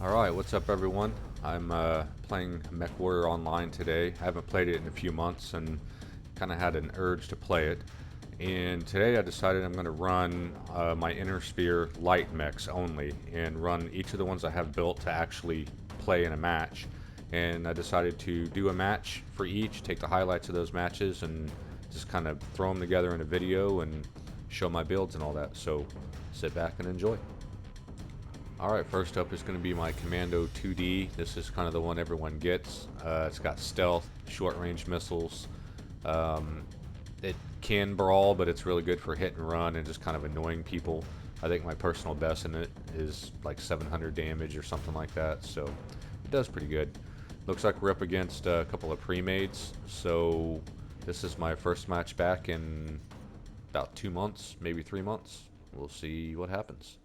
Alright, what's up everyone? I'm playing Mechwarrior online today. I haven't played it in a few months and kind of had an urge to play it. And today I decided I'm going to run my Inner Sphere light mechs only and run each of the ones I have built to actually play in a match. And I decided to do a match for each, take the highlights of those matches and just kind of throw them together in a video and show my builds and all that. So sit back and enjoy. Alright, first up is going to be my Commando 2D. This is kind of the one everyone gets. It's got stealth, short range missiles. It can brawl, but it's really good for hit and run and just kind of annoying people. I think my personal best in it is like 700 damage or something like that, so it does pretty good. Looks like we're up against a couple of pre-mades, so this is my first match back in about 2 months, maybe 3 months. We'll see what happens.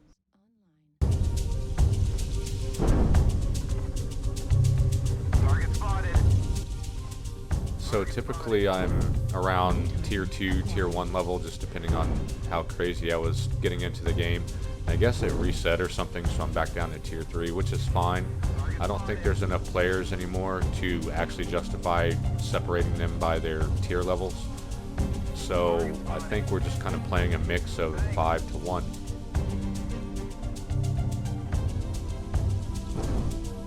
Target spotted. So typically I'm around tier 2, tier 1 level, just depending on how crazy I was getting into the game. I guess it reset or something, so I'm back down to tier 3, which is fine. I don't think there's enough players anymore to actually justify separating them by their tier levels. So I think we're just kind of playing a mix of 5 to 1.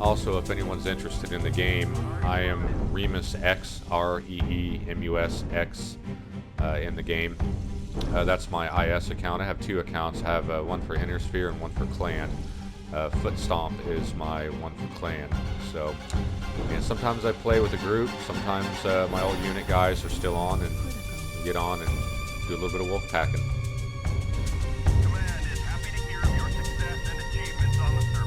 Also, if anyone's interested in the game, I am Remus X, R-E-E-M-U-S X in the game. That's my IS account. I have 2 accounts. I have one for Inner Sphere and one for Clan. Foot Stomp is my one for Clan. So, and sometimes I play with a group. Sometimes my old unit guys are still on and get on and do a little bit of wolf packing. Command is happy to hear of your success and achievements on the surface.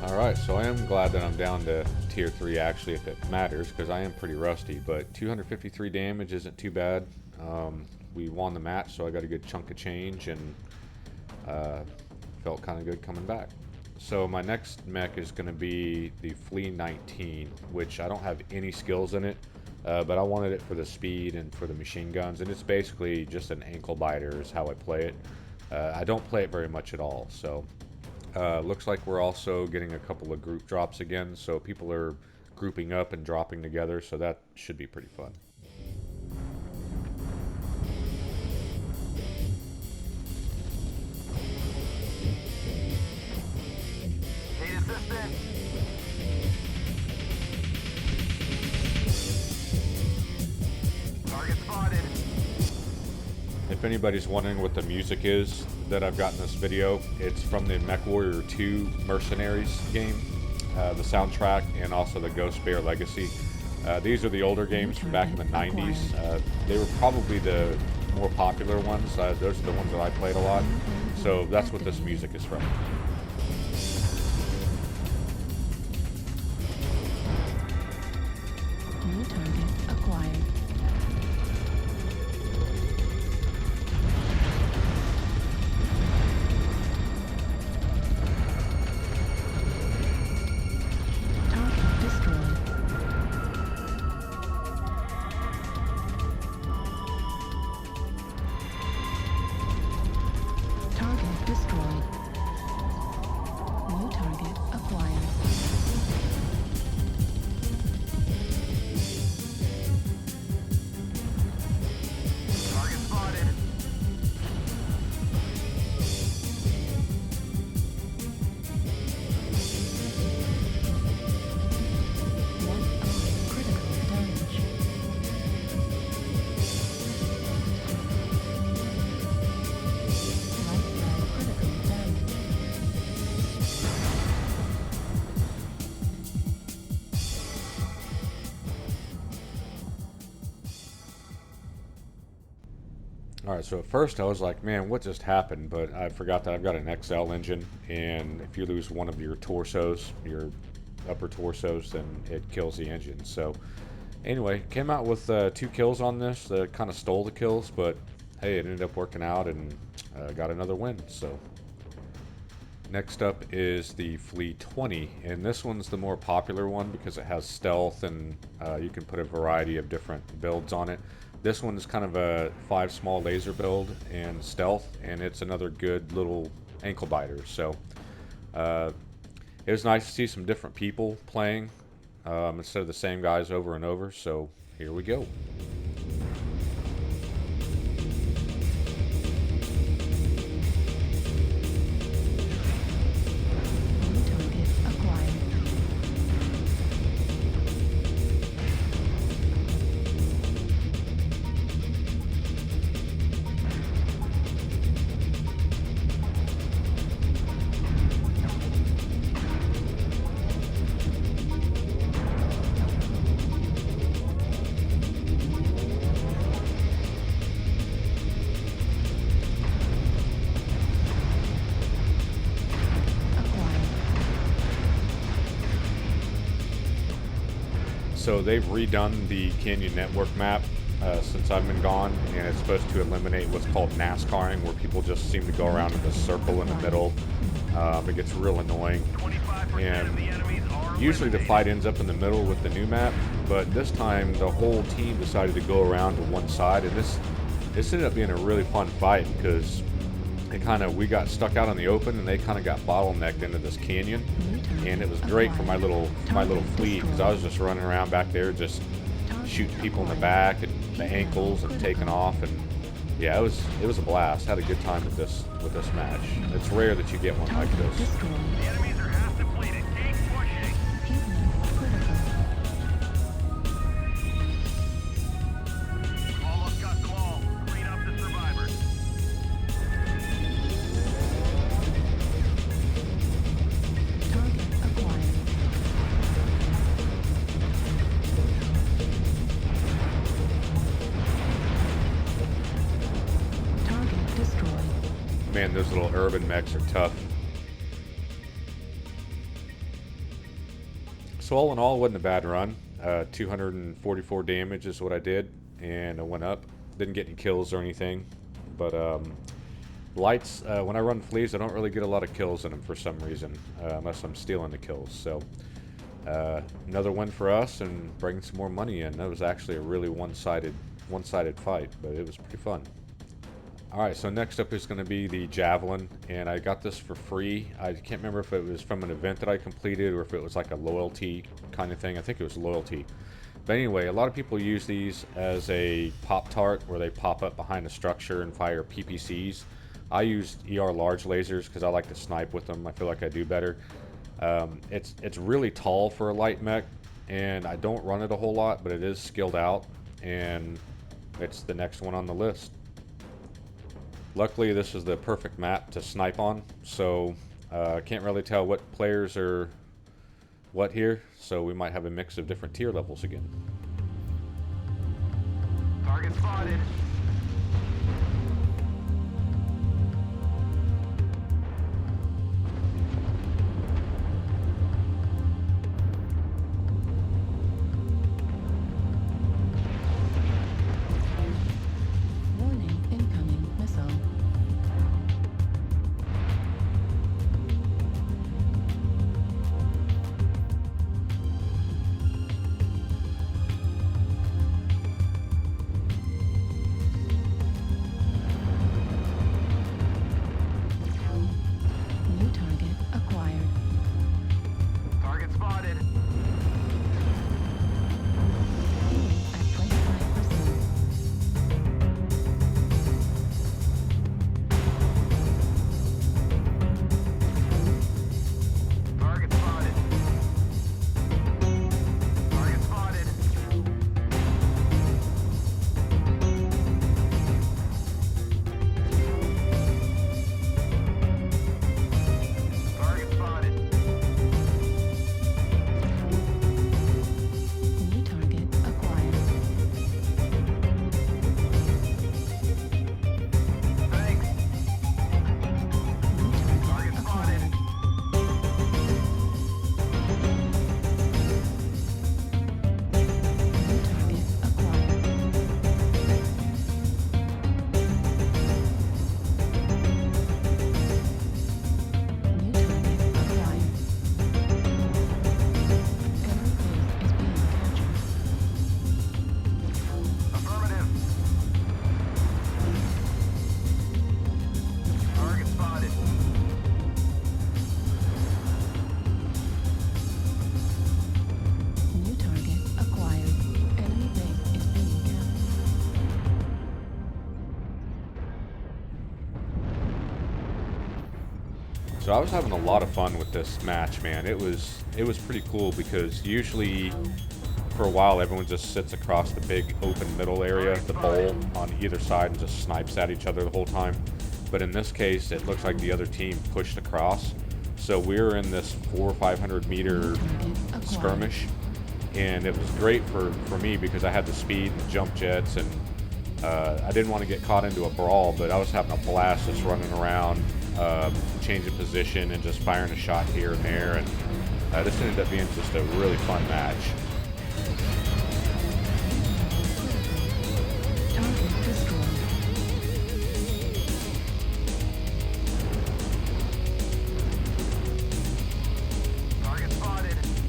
Alright, so I am glad that I'm down to tier 3 actually, if it matters, because I am pretty rusty, but 253 damage isn't too bad. We won the match, so I got a good chunk of change and felt kind of good coming back. So my next mech is going to be the Flea 19, which I don't have any skills in it, but I wanted it for the speed and for the machine guns, and it's basically just an ankle biter is how I play it. I don't play it very much at all, so looks like we're also getting a couple of group drops again, so people are grouping up and dropping together, so that should be pretty fun. Need assistance. Target spotted. If anybody's wondering what the music is that I've got in this video, it's from the Mechwarrior 2 Mercenaries game, the soundtrack, and also the Ghost Bear Legacy. These are the older games from back in the 90s. They were probably the more popular ones. Those are the ones that I played a lot. So that's what this music is from. New target acquired. Target destroyed. Target destroyed. New target acquired. Target spotted. One eye critical damage. Right eye critical damage. Alright, so at first I was like, man, what just happened? But I forgot that I've got an XL engine, and if you lose one of your torsos, your upper torsos, then it kills the engine. So anyway, came out with 2 kills on this, kind of stole the kills, but hey, it ended up working out and got another win. So next up is the Flea 20, and this one's the more popular one because it has stealth and you can put a variety of different builds on it. This one is kind of a 5 small laser build and stealth, and it's another good little ankle biters. So it was nice to see some different people playing instead of the same guys over and over. So here we go. New target acquired. Acquired. So they've redone the Canyon Network map since I've been gone, and it's supposed to eliminate what's called NASCARing, where people just seem to go around in this circle in the middle. It gets real annoying. 25% of the enemies are Usually the eliminated. fight ends up in the middle with the new map, but this time the whole team decided to go around to one side, and this ended up being a really fun fight because we got stuck out in the open, and they kind of got bottlenecked into this canyon, and it was great for my little fleet because I was just running around back there just shooting people in the back and the ankles and taking off, and yeah, it was a blast. Had a good time with this match. It's rare that you get one like Target this. destroyed. The enemies are half depleted. Keep pushing. Healing critical. Almost got them all. Clean up the survivors. Target acquired. Target destroyed. Man, those little urban mechs are tough. So all in all, it wasn't a bad run. 244 damage is what I did, and I went up. Didn't get any kills or anything, but lights. When I run fleas, I don't really get a lot of kills in them for some reason, unless I'm stealing the kills. So another win for us, and bringing some more money in. That was actually a really one-sided fight, but it was pretty fun. Alright, so next up is going to be the Javelin, and I got this for free. I can't remember if it was from an event that I completed or if it was like a loyalty kind of thing. I think it was loyalty. But anyway, a lot of people use these as a Pop-Tart where they pop up behind a structure and fire PPCs. I used ER large lasers because I like to snipe with them. I feel like I do better. It's really tall for a light mech, and I don't run it a whole lot, but it is skilled out, and it's the next one on the list. Luckily, this is the perfect map to snipe on, so can't really tell what players are what here, so we might have a mix of different tier levels again. Target spotted. Warning, incoming missile. So I was having a lot of fun with this match, man. It was pretty cool because usually for a while everyone just sits across the big open middle area, the bowl on either side, and just snipes at each other the whole time. But in this case, it looks like the other team pushed across. So we were in this 400 or 500 meter skirmish, and it was great for me because I had the speed and the jump jets, and I didn't want to get caught into a brawl, but I was having a blast just running around, changing position and just firing a shot here and there, and this ended up being just a really fun match. Target destroyed. Target spotted. Target spotted.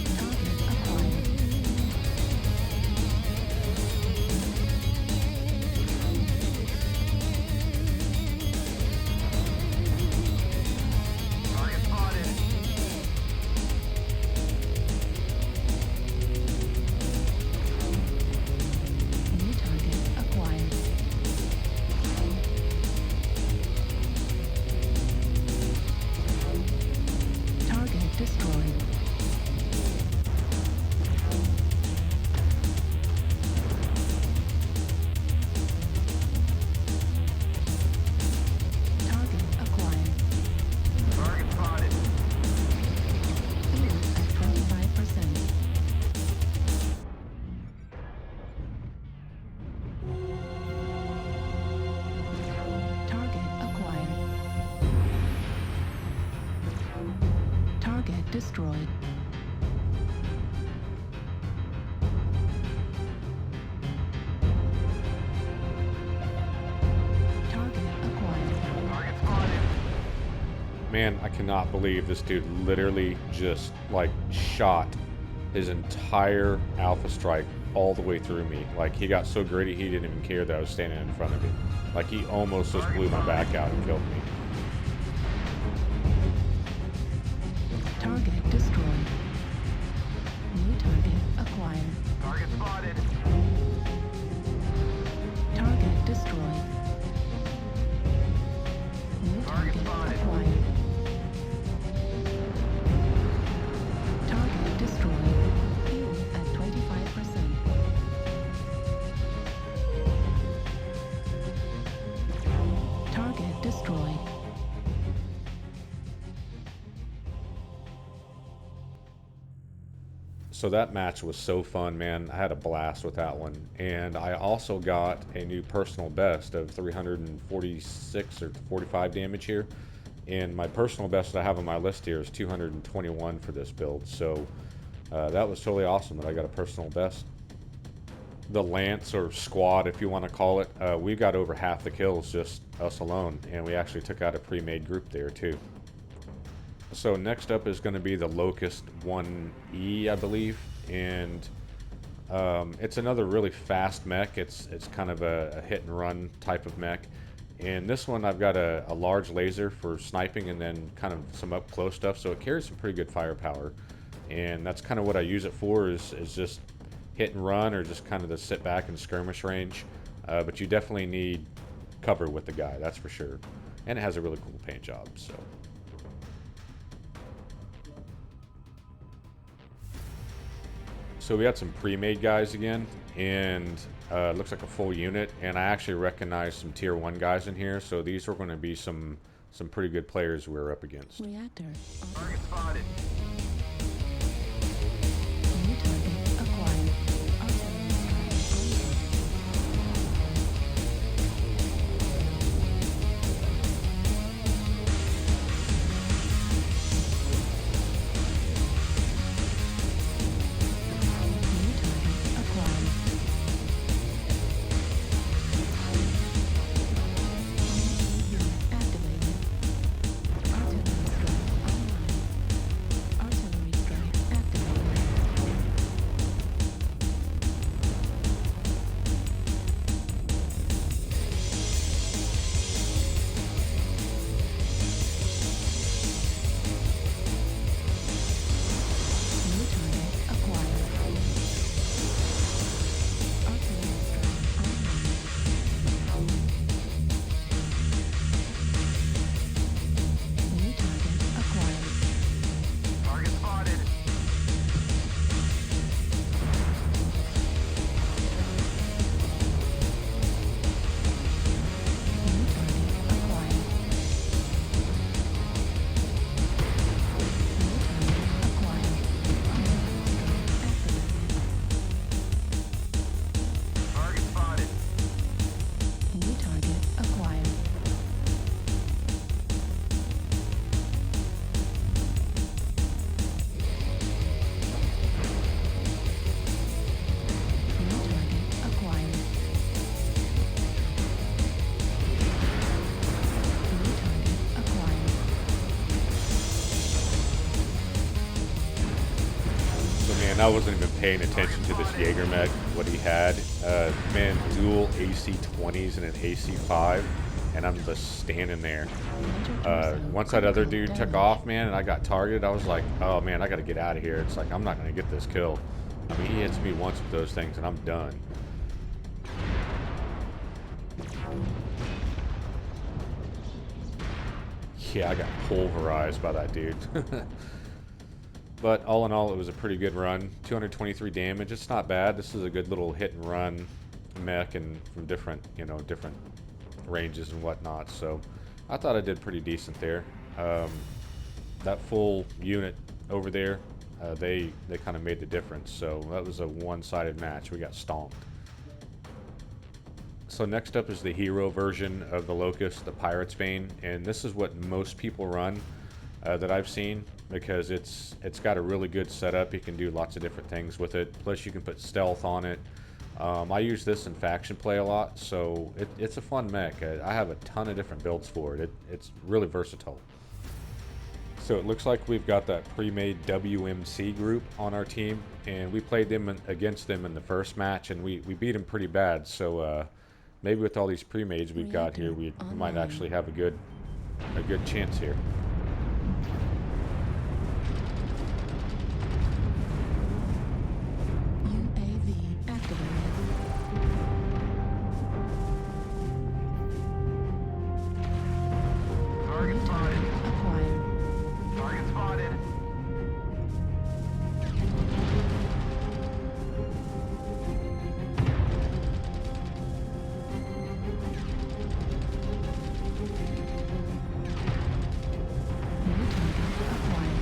Target acquired. Target spotted. New target acquired. Target destroyed. Target acquired. Target spotted. Fuel at 25%. Target acquired. Target destroyed. Target acquired. Target spotted. Man, I cannot believe this dude literally just like shot his entire alpha strike all the way through me. Like, he got so gritty he didn't even care that I was standing in front of him. Like, he almost just blew my back out and killed me. Target destroyed. New target acquired. Target spotted. Target destroyed. New Target target spotted. acquired. Target destroyed. Fuel at 25%. Target destroyed. So that match was so fun, man. I had a blast with that one. And I also got a new personal best of 346 or 45 damage here. And my personal best that I have on my list here is 221 for this build. So that was totally awesome that I got a personal best. The Lance, or squad if you want to call it, we got over half the kills, just us alone. And we actually took out a pre-made group there too. So next up is going to be the Locust 1E, I believe, and it's another really fast mech. It's kind of a hit and run type of mech. And this one I've got a large laser for sniping and then kind of some up close stuff, so it carries some pretty good firepower. And that's kind of what I use it for, is just hit and run, or just kind of to sit back and skirmish range. But you definitely need cover with the guy, that's for sure. And it has a really cool paint job, so. So we had some pre-made guys again, and it looks like a full unit, and I actually recognize some tier 1 guys in here, so these are going to be some pretty good players we're up against. Reactor. Target spotted. New target acquired. Artillery strike. New target acquired. Unit activated. and I wasn't even paying attention to this Jaeger mech, what he had. Man, dual AC-20s and an AC-5, and I'm just standing there. Once that other dude took off, man, and I got targeted, I was like, oh man, I gotta get out of here. It's like, I'm not gonna get this kill. I mean, he hits me once with those things and I'm done. Yeah, I got pulverized by that dude. But all in all, it was a pretty good run. 223 damage. It's not bad. This is a good little hit and run mech, and from different, you know, different ranges and whatnot. So I thought I did pretty decent there. That full unit over there, they kind of made the difference. So that was a one-sided match. We got stomped. So next up is the hero version of the Locust, the Pirate's Bane, and this is what most people run that I've seen, because it's got a really good setup. You can do lots of different things with it. Plus you can put stealth on it. I use this in faction play a lot, so it's a fun mech. I have a ton of different builds for it. It's really versatile. So it looks like we've got that pre-made WMC group on our team, and we played them against them in the first match, and we beat them pretty bad. So maybe with all these pre-mades we've got here, we might actually have a good chance here. UAV activated. Target spotted. Acquired. Target spotted. New target acquired.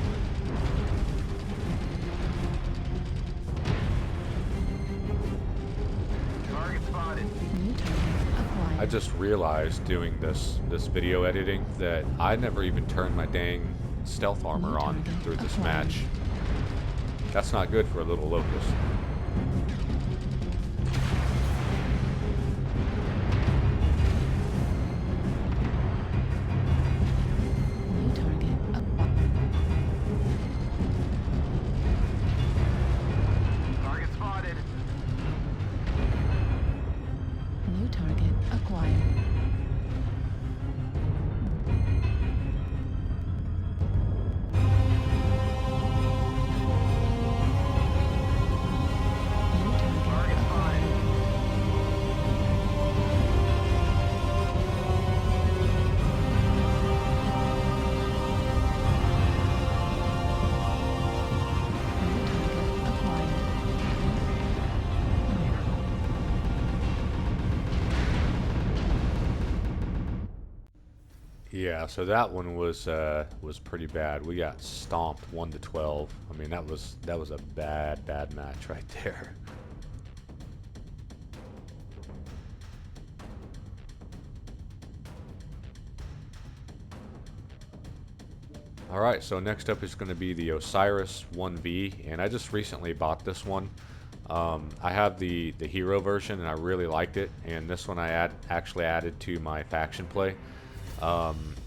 Target spotted. New target acquired. I just realized doing this video editing that I never even turned my dang stealth armor on through this match. That's not good for a little Locust. New target acquired. Target spotted. New target acquired. New target Target spotted. New target acquired. Yeah, so that one was pretty bad. We got stomped 1-12. I mean, that was a bad match right there. All right, so next up is going to be the Osiris 1V, and I just recently bought this one. I have the hero version, and I really liked it. And this one I actually added to my faction play.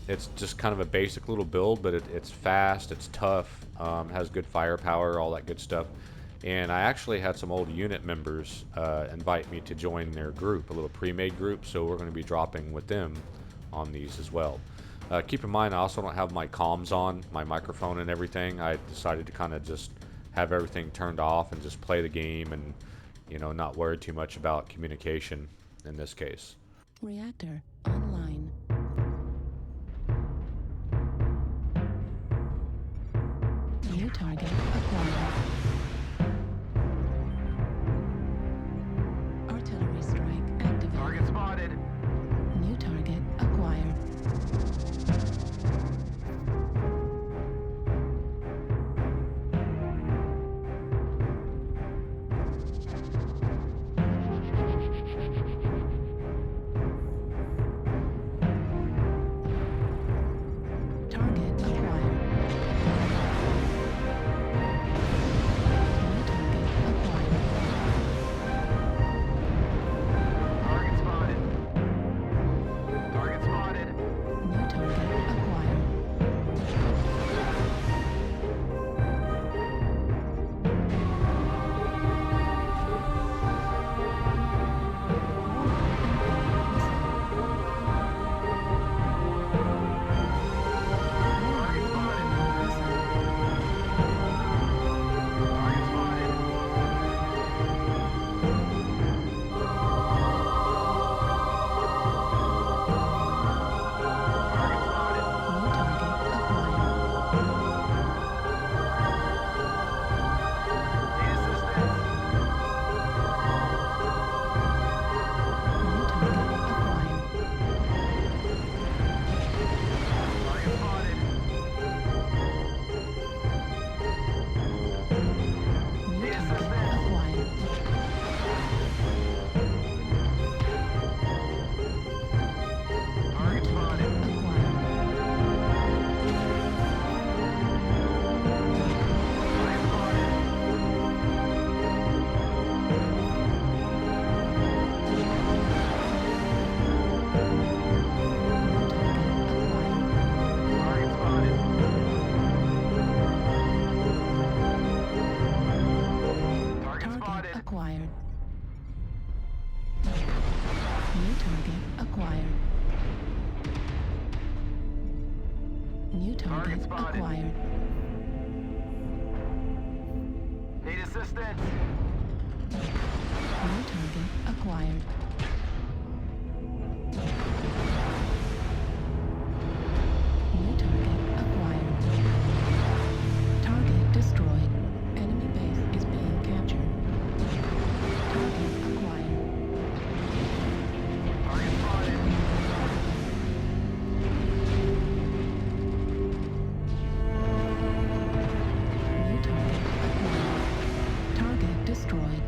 It's just kind of a basic little build, but it's fast, it's tough, has good firepower, all that good stuff. And I actually had some old unit members invite me to join their group, a little pre-made group, so we're going to be dropping with them on these as well. Keep in mind, I also don't have my comms on, my microphone and everything. I decided to kind of just have everything turned off and just play the game and, you know, not worry too much about communication in this case. Reactor online. New target acquired. Artillery strike activated. Target spotted. New target acquired. Target acquired. acquired. New target acquired. New target spotted. acquired. Need assistance. New target acquired. New target acquired. Target destroyed. Enemy base is being captured. Target acquired. Target spotted. New target acquired. Target destroyed.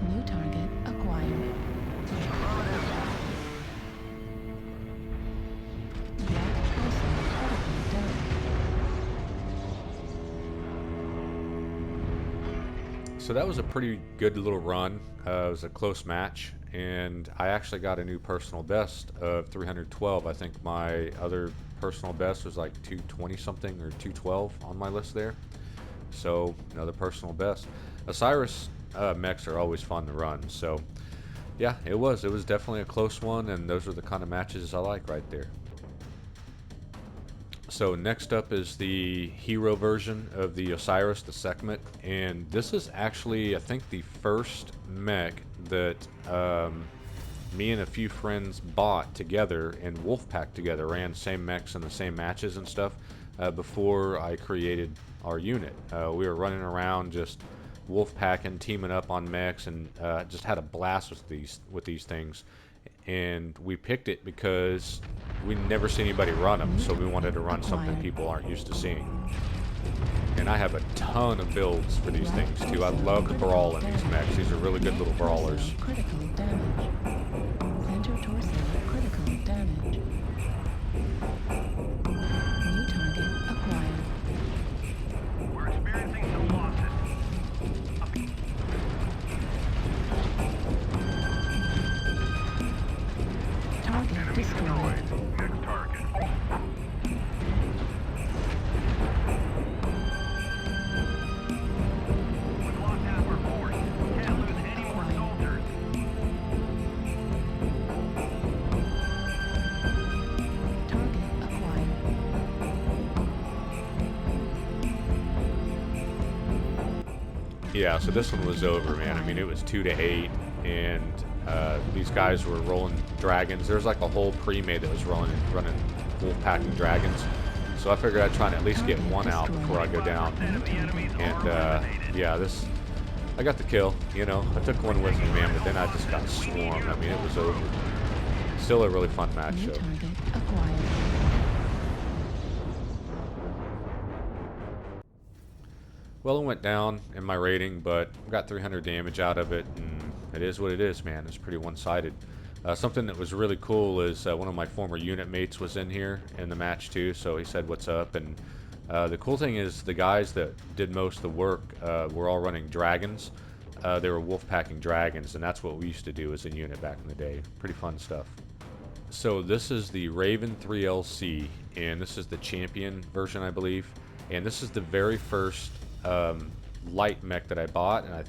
New target acquired. Affirmative. Black person critical damage. So that was a pretty good little run. It was a close match, and I actually got a new personal best of 312. I think my other personal best was like 220 something or 212 on my list there. So another personal best. Osiris mechs are always fun to run. So yeah, it was definitely a close one, and those are the kind of matches I like right there. So next up is the hero version of the Osiris, the Sekhmet, and this is actually, I think, the first mech that me and a few friends bought together and Wolfpack together, ran same mechs in the same matches and stuff before I created our unit. We were running around just Wolfpacking, teaming up on mechs, and just had a blast with these things. And we picked it because we never see anybody run them, so we wanted to run something people aren't used to seeing. And I have a ton of builds for these things too. I love the brawl in these mechs. These are really good little brawlers. Critical damage. Center torso critical damage. New target acquired. We're experiencing some losses. Target destroyed. Next target. We've lost half our force. Can't lose any more soldiers. Target acquired. Yeah, so this one was over, man. I mean, it was 2-8, and these guys were rolling dragons. There's like a whole pre-made that was running Wolfpacking dragons. So I figured I'd try and at least get one out before I go down. And yeah, I got the kill. You know, I took one with me, man, but then I just got swarmed. I mean, it was over. Still a really fun match. New So. target acquired. Well, it went down in my rating, but I got 300 damage out of it, and it is what it is, man. It's pretty one-sided. Something that was really cool is one of my former unit mates was in here in the match too, so he said what's up. And the cool thing is the guys that did most of the work were all running dragons. They were Wolfpacking dragons, and that's what we used to do as a unit back in the day. Pretty fun stuff. So this is the Raven 3LC, and this is the champion version, I believe. And this is the very first light mech that I bought, and I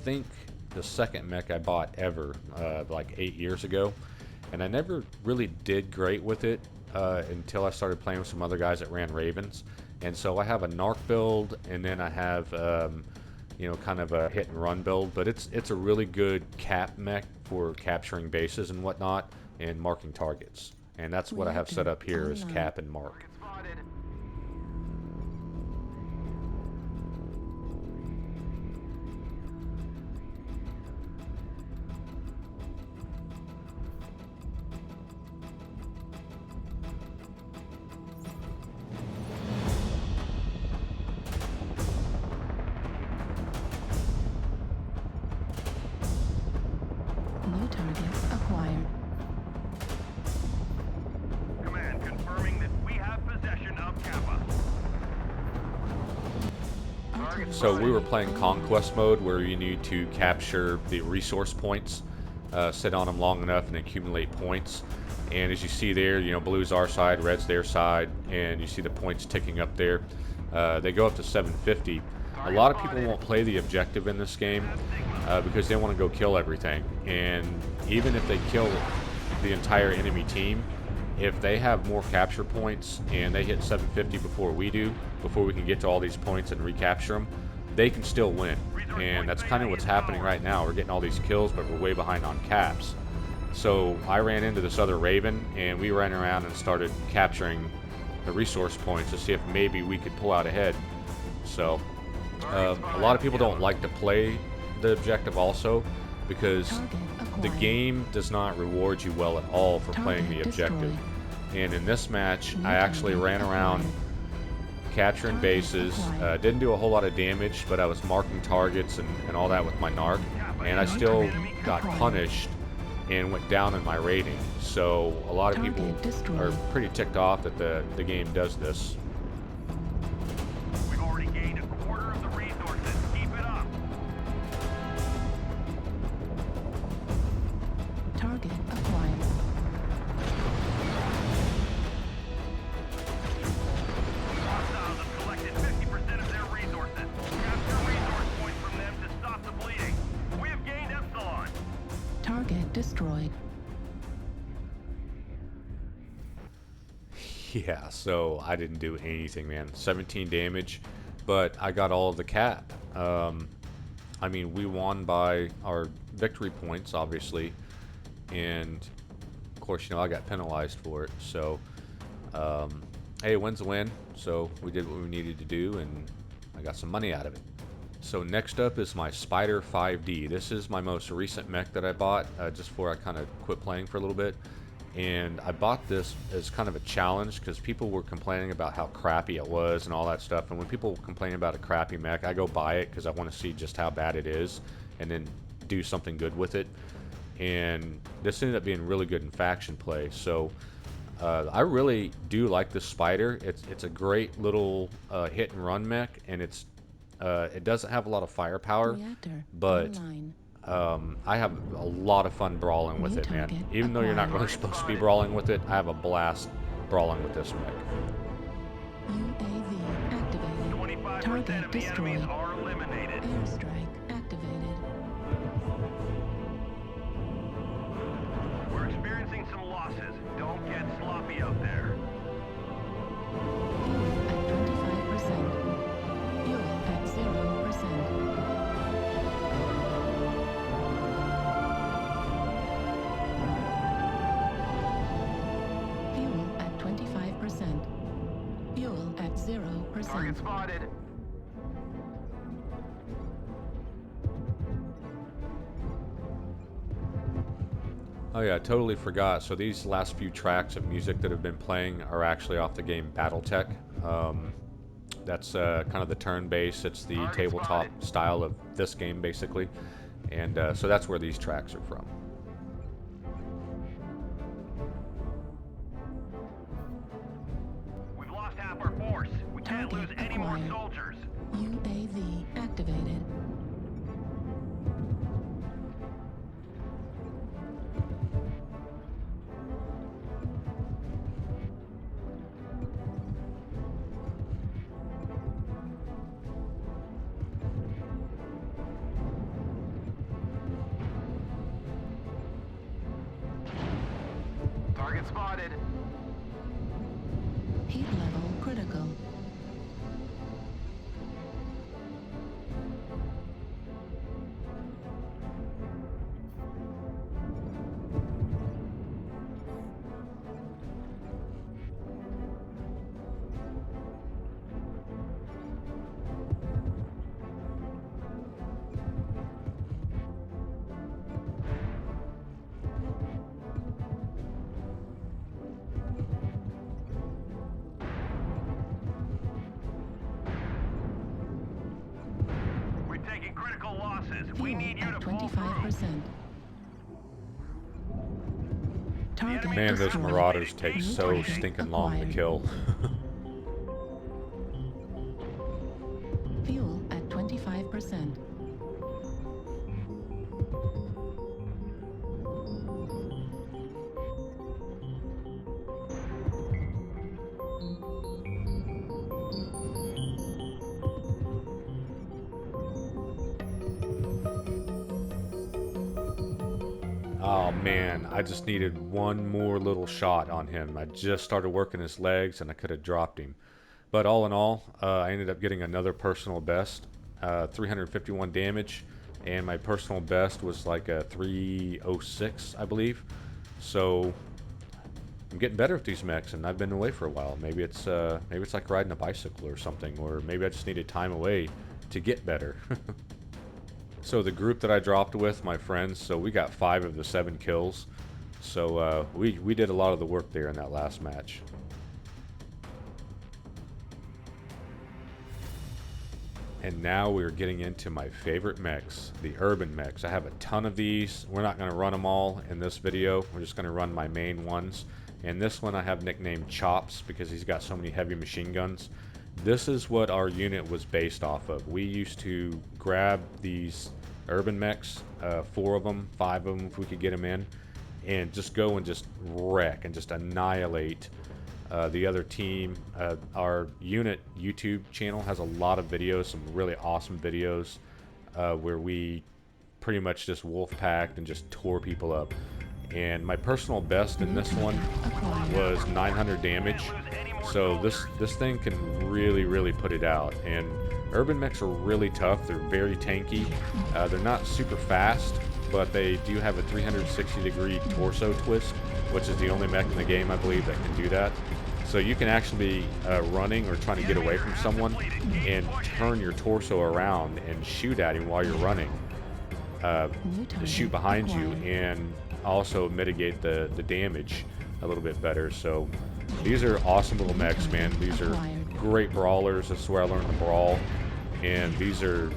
think the second mech I bought ever, like 8 years ago. And I never really did great with it until I started playing with some other guys that ran Ravens. And so I have a narc build, and then I have you know, kind of a hit and run build, but it's a really good cap mech for capturing bases and whatnot and marking targets. And that's what I have set up here is cap and mark. Spotted. New target acquired. Command confirming that we have possession of Kappa. So we were playing conquest mode where you need to capture the resource points, sit on them long enough and accumulate points. And as you see there, you know, blue's our side, red's their side, and you see the points ticking up there. They go up to 750. A lot of people won't play the objective in this game because they want to go kill everything. And even if they kill the entire enemy team, if they have more capture points and they hit 750 before we do, before we can get to all these points and recapture them, they can still win. And that's kind of what's happening right now. We're getting all these kills, but we're way behind on caps. So I ran into this other Raven, and we ran around and started capturing the resource points to see if maybe we could pull out ahead. So a lot of people don't like to play the objective also because the game does not reward you well at all for playing the objective. And in this match, I actually ran around capturing bases, didn't do a whole lot of damage, but I was marking targets and all that with my narc, and I still got punished and went down in my rating. So a lot of people are pretty ticked off that the game does this. We've already gained a quarter of the resources. Keep it up. Target acquired. Hostiles have collected 50% of their resources. Capture resource points from them to stop the bleeding. We have gained Epsilon. Target destroyed. Yeah, so I didn't do anything, man. 17 damage, but I got all of the cap. I mean, we won by our victory points, obviously, and of course, you know, I got penalized for it. So, hey, a win's a win. So we did what we needed to do, and I got some money out of it. So next up is my Spider 5D. This is my most recent mech that I bought just before I kind of quit playing for a little bit. And I bought this as kind of a challenge because people were complaining about how crappy it was and all that stuff. And when people complain about a crappy mech, I go buy it because I want to see just how bad it is and then do something good with it. And this ended up being really good in faction play. So I really do like this Spider. It's a great little hit and run mech, and it doesn't have a lot of firepower, but I have a lot of fun brawling with it, man. Even though you're not really supposed to be brawling with it, I have a blast brawling with this mech. UAV activated. 25% Target of the enemies destroyed. are eliminated. Airstrike activated. We're experiencing some losses. Don't get sloppy out there. Fuel at 25%. Fuel at 0%. Fuel at 25%. Fuel at 0%. Target spotted. Oh yeah, I totally forgot. So these last few tracks of music that have been playing are actually off the game BattleTech. That's kind of the turn-based. It's the tabletop style of this game, basically. And so that's where these tracks are from. We've lost half our force. We can't Target lose any more acquired. soldiers. UAV activated. Target spotted. Heat level critical. We're taking critical losses. We Fuel need you at to pull through. 25%. Target Man, those destroyed. Marauders take so Target stinking long to acquired. kill. Fuel at 25%. Oh man, I just needed one more little shot on him. I just started working his legs and I could have dropped him. But all in all, I ended up getting another personal best, 351 damage, and my personal best was like a 306, I believe. So I'm getting better at these mechs, and I've been away for a while. Maybe it's like riding a bicycle or something, or maybe I just needed time away to get better. So the group that I dropped with, my friends, so we got 5 of the 7 kills. So we did a lot of the work there in that last match. And now we're getting into my favorite mechs, the urban mechs. I have a ton of these. We're not going to run them all in this video. We're just going to run my main ones. And this one I have nicknamed Chops because he's got so many heavy machine guns. This is what our unit was based off of. We used to grab these urban mechs, 4 of them, 5 of them if we could get them in, and just go and just wreck and just annihilate the other team. Our unit YouTube channel has a lot of videos, some really awesome videos where we pretty much just wolf packed and just tore people up. And my personal best in this one was 900 damage. So this thing can really put it out. And urban mechs are really tough. They're very tanky. They're not super fast, but they do have a 360-degree torso twist, which is the only mech in the game, I believe, that can do that. So you can actually be running or trying to get away from someone and turn your torso around and shoot at him while you're running. Shoot behind you and also mitigate the damage a little bit better. So these are awesome little mechs, man. These are great brawlers. This is where I learned to brawl, and these are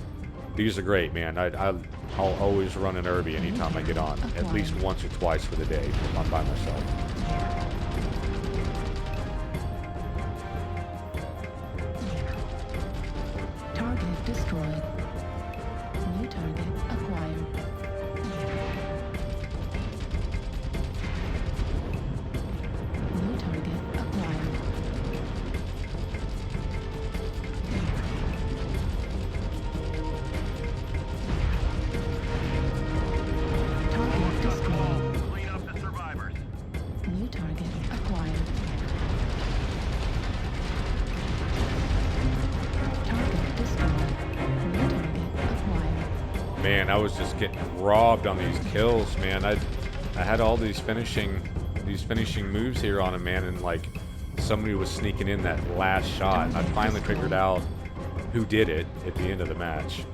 great, man. I'll always run an Urbie anytime I get on, at least once or twice for the day if I'm by myself. Target destroyed. New target acquired. New target acquired. Target destroyed. Clean up the survivors. New target acquired. Target destroyed. New target acquired. Man, I was just getting robbed on these kills, man. I had all these finishing moves here on him, man, and like somebody was sneaking in that last shot. I finally figured out who did it at the end of the match.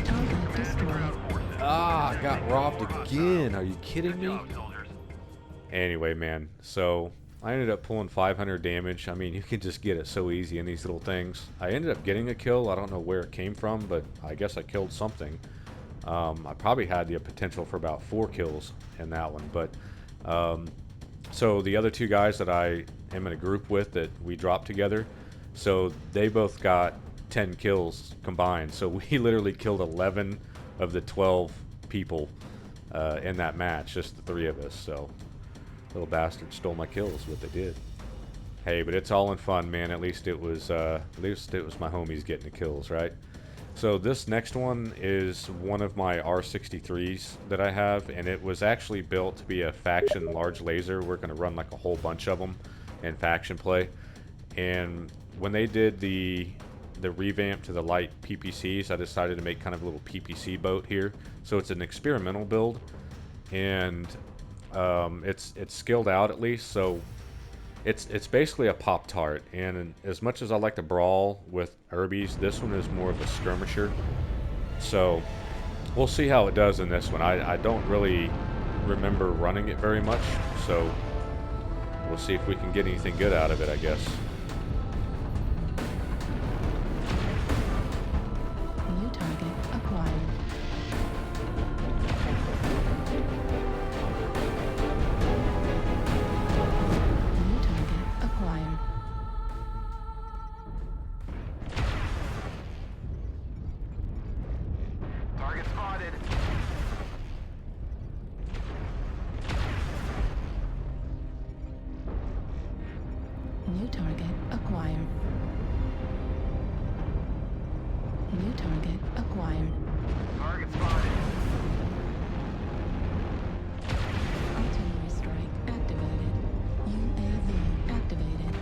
Target destroyed. Ah, I got robbed again. Are you kidding me? Soldiers. Anyway, man, so I ended up pulling 500 damage. I mean, you can just get it so easy in these little things. I ended up getting a kill. I don't know where it came from, but I guess I killed something. I probably had the potential for about 4 kills in that one. But so the other 2 guys that I am in a group with that we dropped together, so they both got 10 kills combined. So we literally killed 11 of the 12 people in that match, just the 3 of us. So little bastards stole my kills, what they did. Hey, but it's all in fun, man. At least it was my homies getting the kills, right? So this next one is one of my R63s that I have, and it was actually built to be a faction large laser. We're going to run like a whole bunch of them in faction play. And when they did the revamp to the light PPCs, I decided to make kind of a little PPC boat here. So it's an experimental build, and it's skilled out at least. So it's basically a Pop-Tart, and as much as I like to brawl with Urbies, this one is more of a skirmisher. So we'll see how it does in this one. I don't really remember running it very much, so we'll see if we can get anything good out of it, I guess. New target acquired. New target acquired. spotted. New target acquired. New target acquired. Target spotted. Artillery strike activated. UAV activated.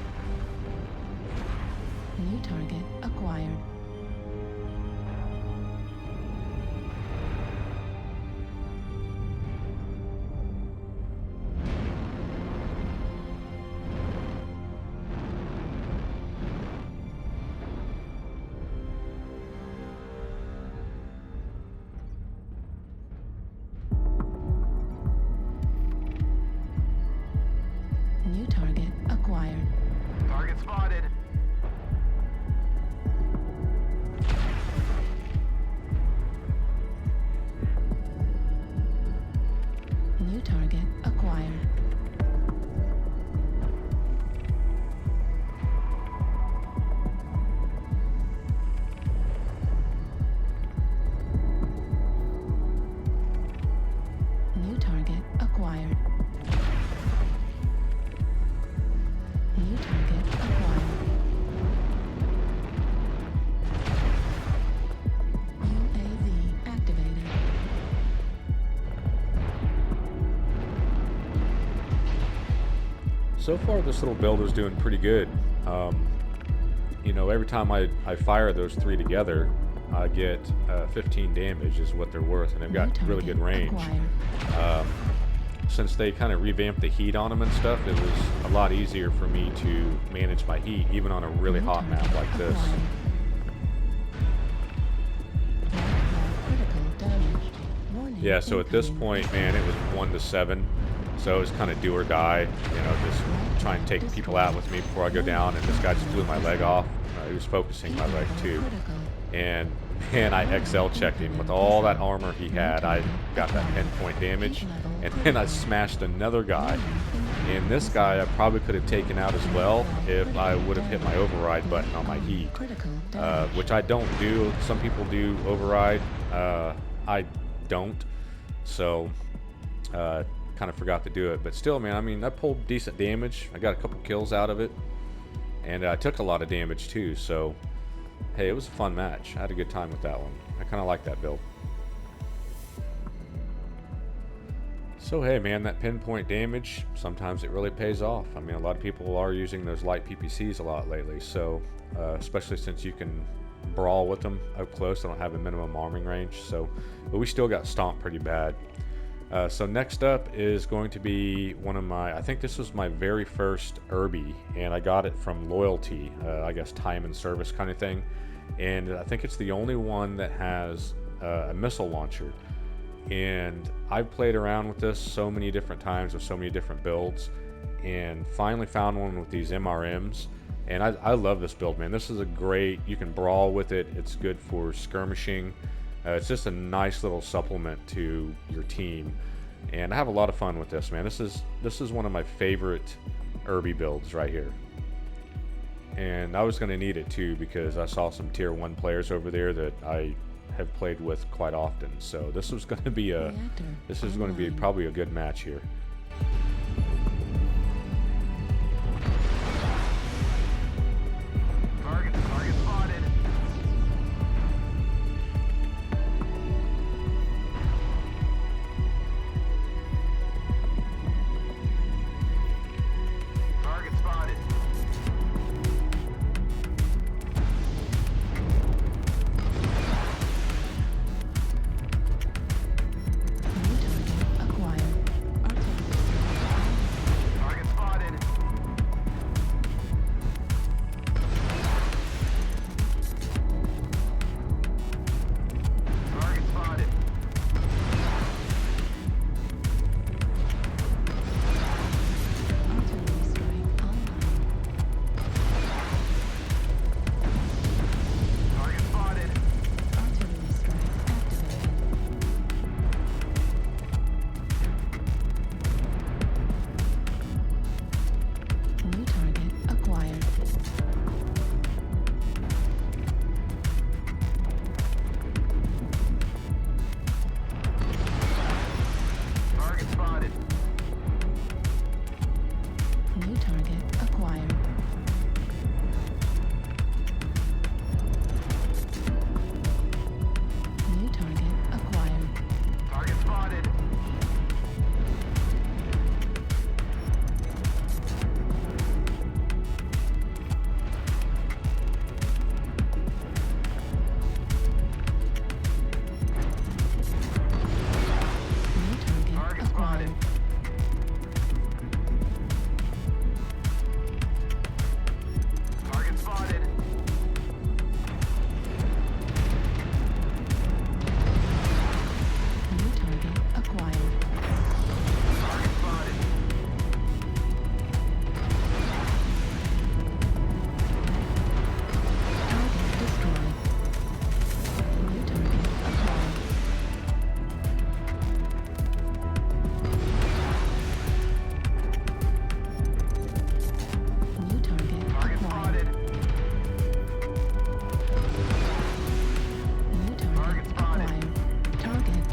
New target acquired. New target acquired. Target spotted. New target acquired. New target acquired. New target acquired. UAV activated. So far, this little build is doing pretty good. You know, every time I fire those three together, I get 15 damage is what they're worth, and they've got New really good target range. acquired. Since they kind of revamped the heat on them and stuff, it was a lot easier for me to manage my heat, even on a really New hot map target like this. acquired. Critical damage. Warning, Yeah, so at this incoming point, man, it was 1 to 7. So it was kind of do or die, you know, just try and take people out with me before I go down. And this guy just blew my leg off. He was focusing my leg too. critical. And man, I XL checked him with all that armor he had. I got that 10-point damage, and then I smashed another guy. And this guy I probably could have taken out as well if I would have hit my override button on my heat, Critical damage. which I don't do. Some people do override. I don't. So kind of forgot to do it. But still, man, I mean, I pulled decent damage. I got a couple kills out of it, and I took a lot of damage too. So hey, it was a fun match. I had a good time with that one. I kind of like that build. So hey man, that pinpoint damage, sometimes it really pays off. I mean, a lot of people are using those light PPCs a lot lately, so especially since you can brawl with them up close. They don't have a minimum arming range, so but we still got stomped pretty bad. So next up is going to be one of my, I think this was my very first Urbie, and I got it from loyalty, I guess time and service kind of thing. And I think it's the only one that has a missile launcher. And I've played around with this so many different times with so many different builds, and finally found one with these MRMs. And I love this build, man. This is a great, you can brawl with it. It's good for skirmishing. It's just a nice little supplement to your team, and I have a lot of fun with this, man. This is one of my favorite Urbie builds right here, and I was going to need it too because I saw some tier 1 players over there that I have played with quite often. So this was going to be probably a good match here. Target spotted. Target spotted. New target acquired. Artillery.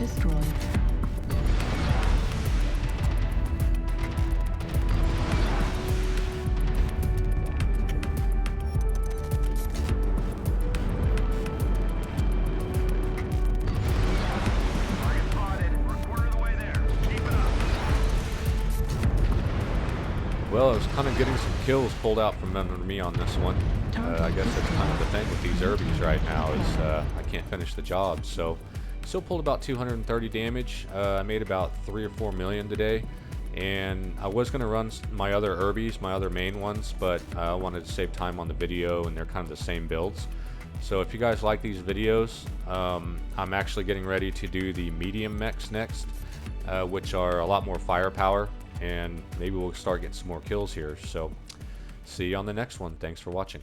destroyed. Target spotted. We're a quarter of the way there. Keep it up. Well, I was kind of getting some kills pulled out from under me on this one. I guess that's kind of the thing with these Urbies right now is I can't finish the job. So, still pulled about 230 damage. I made about 3 or 4 million today. And I was going to run my other Urbies, my other main ones, but I wanted to save time on the video, and they're kind of the same builds. So if you guys like these videos, I'm actually getting ready to do the medium mechs next, which are a lot more firepower, and maybe we'll start getting some more kills here. So see you on the next one. Thanks for watching.